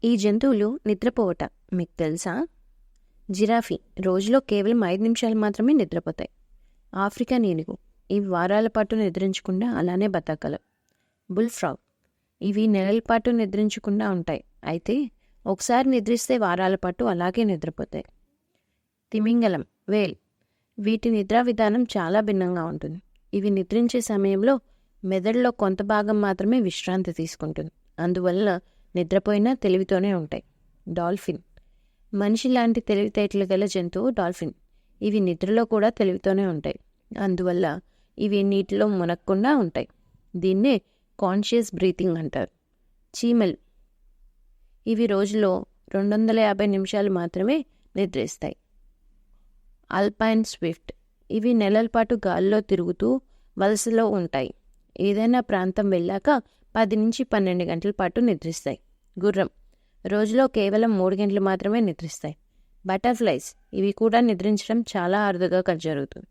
ఈ జంతువులు నిద్రపోవట మీకు తెలుసా? జిరాఫీ రోజులో కేవలం 5 నిమిషాలు మాత్రమే నిద్రపోతాయి. ఆఫ్రికన్ ఏనుగు ఇవి వారాల పాటు నిద్రించకుండా అలానే బతకగలవు. బుల్ ఫ్రాగ్ ఇవి నెలల పాటు నిద్రించకుండా ఉంటాయి, అయితే ఒకసారి నిద్రిస్తే వారాల పాటు అలాగే నిద్రపోతాయి. తిమింగలం వేల్ వీటి నిద్రా విధానం చాలా భిన్నంగా ఉంటుంది. ఇవి నిద్రించే సమయంలో మెదడులో కొంత భాగం మాత్రమే విశ్రాంతి తీసుకుంటుంది, అందువల్ల నిద్రపోయినా తెలివితోనే ఉంటాయి. డాల్ఫిన్ మనిషి లాంటి తెలివితేటలు గల జంతువు డాల్ఫిన్. ఇవి నిద్రలో కూడా తెలివితోనే ఉంటాయి, అందువల్ల ఇవి నీటిలో మునగకుండా ఉంటాయి. దీన్నే కాన్షియస్ బ్రీతింగ్ అంటారు. చీమలు ఇవి రోజులో 250 నిమిషాలు మాత్రమే నిద్రిస్తాయి. అల్పైన్ స్విఫ్ట్ ఇవి నెలల పాటు గాల్లో తిరుగుతూ వలసలో ఉంటాయి. ఏదైనా ప్రాంతం వెళ్ళాక 10 నుంచి 12 గంటల పాటు నిద్రిస్తాయి. గుర్రం రోజులో కేవలం 3 గంటలు మాత్రమే నిద్రిస్తాయి. బటర్ఫ్లైస్ ఇవి కూడా నిద్రించడం చాలా అరుదుగా జరుగుతుంది.